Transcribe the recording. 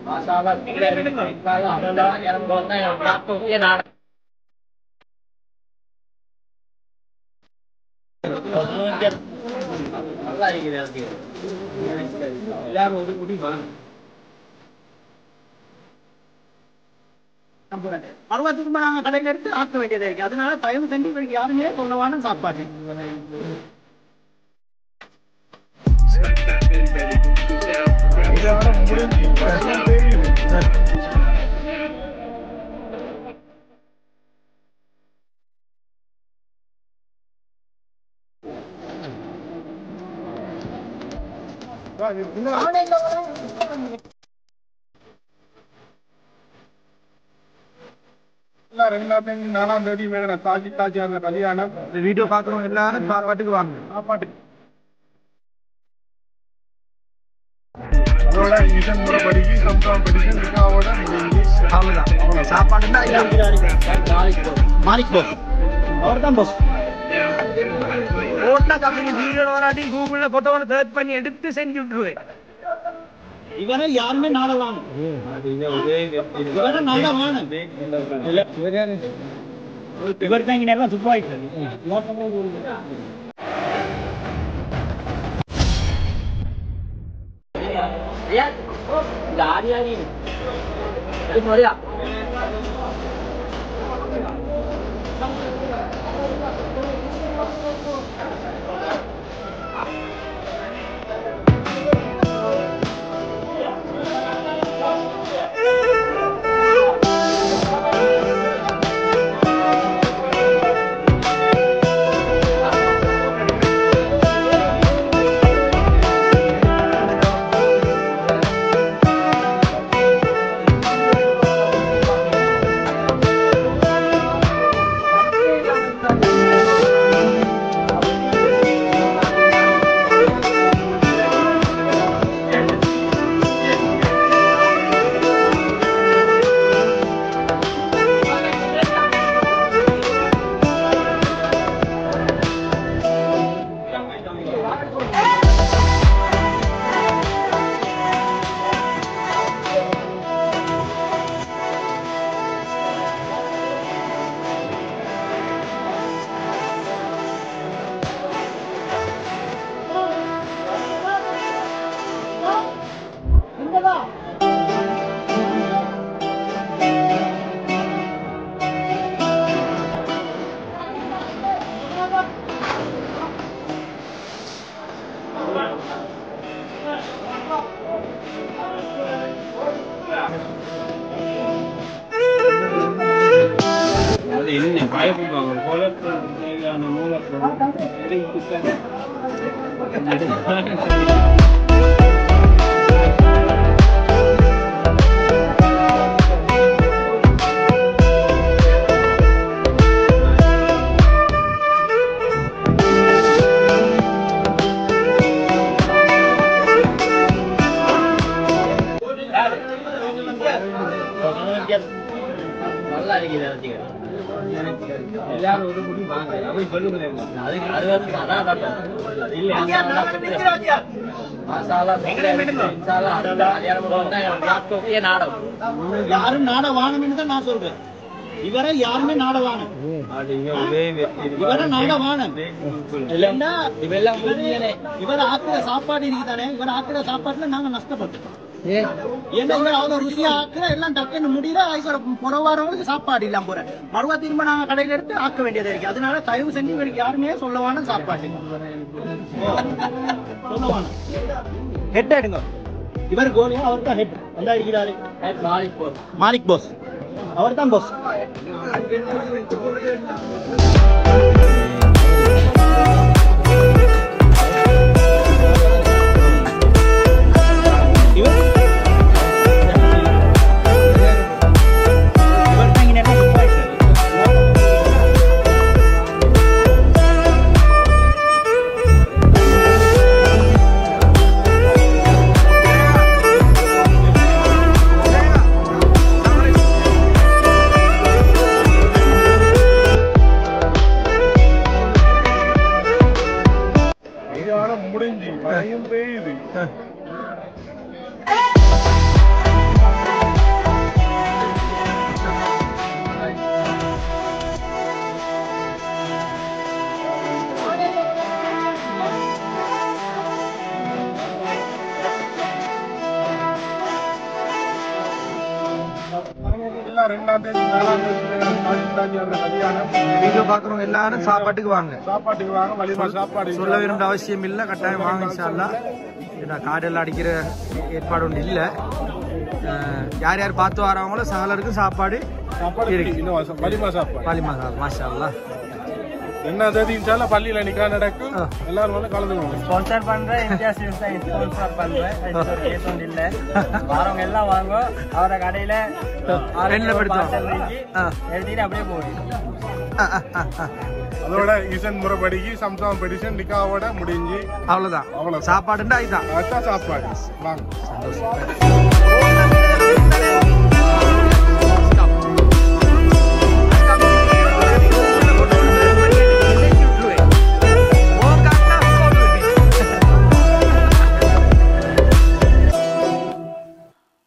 Masalah kalau ada yang kota yang takut ya nak. Allah ini nanti. Ya udah bang. Marwati mana kadang itu aku aja deh. Jadi nara time sendiri pergi yaar ini soalnya sahabat. நாலாம் தேதி வேற தாஜி அந்த கல்யாணம் video பாக்குறோம் எல்லாரும் சாப்பாட்டுக்கு வாங்க சாப்பாட்டுக்கு முறைப்படிக்கு சம்சாரம் படிக்க நிக்காவோட அவ்வளவுதான் சாப்பாடுன்னா மாலிக் போஸ் அவர் தான் போஸ் ஓட்டா கம்பெனி வீடியோ வராட்டி கூகுள்ல போட்டோவை சர்ச் பண்ணி எடுத்து செஞ்சு விட்டுருவேன் இவரை யாருமே நாடலாம் இவரை நாடலாம் இவர் தான் இங்க எல்லாம் துப்பாயிட்டு गाड़ी ini kayak bangun kolot yang mulai dari ikutan எல்லாரும் ஒரு முடி வாங்க அப்படி சொல்லுங்க அது இல்ல மசாலா இன்ஷால்லா அடுத்த கல்யாணம் வந்தா நாடம் யாரும் நாட வாங்கணும்னு தான் நான் சொல்றேன் இவரை யாருமே நாட வாணும் இவரை நாட வாணும் இல்லைன்னா இவர் ஆக்குற சாப்பாடு இருக்குதானே இவர் ஆக்குற சாப்பாட்டுல நாங்க நஷ்டப்பட்டோம் ஏன்னா அவ்வளவு ருசியா ஆக்குற எல்லாம் டக்குன்னு முடியல புறவாரவங்களுக்கு சாப்பாடு இல்லாம போற மறுவா திரும்ப நாங்க கடையில எடுத்து ஆக்க வேண்டியதா இருக்கு அதனால தயவு செஞ்சு இவருக்கு யாருமே சொல்லவான சாப்பாடு சொல்லவான ஹெட் எடுங்க இவர் கோலியா அவர் தான் ஹெட் வந்தா இருக்கிறாரு மாலிக் போஸ் அவர் தான் போஸ் முடிஞ்சு மழையும் பெய்யுது 2ஆம் தேதி 4ஆம் தேதி கல்யாணம். வீடியோ பாக்குறவங்க எல்லாரும் சாப்பாட்டுக்கு வாங்க. சாப்பாட்டுக்கு வாங்க. வலிமா சாப்பாடு சொல்ல வேண்டிய அவசியம் இல்லை, கட்டாயம் வாங்க இன்ஷா அல்லாஹ். ஏன்னா காடெல்லாம் அடிக்கிற ஏற்பாடு ஒன்று இல்லை. யார் யார் பார்த்து வரவங்களோ சகலருக்கும் சாப்பாடு இருக்கு. வலிமா சாப்பாடு வலிமா சாப்பாடு மாஷா அல்லாஹ். 2ஆம் தேதி இன்ஷால்லா பள்ளியில நிக்கா நடக்கும். எல்லாரும் வந்து கலந்துக்கோங்க. ஸ்பான்சர் பண்றேன், இந்தியா ஸ்வீட்ஸ் தான் ஸ்பான்சர் பண்றேன். இது ஒரு கேஸ் ஒன்று இல்ல. வரவங்க எல்லாம் வாங்க. அவர கடையில எழுதிட்டு அப்படியே போயிடும். அதோட இசன் முறைப்படிக்கு சம்சாம் பெடிஷன் நிக்காவோட முடிஞ்சு அவ்வளவுதான். சாப்பாடுன்னா இதுதான். சாப்பாடு வாங்க.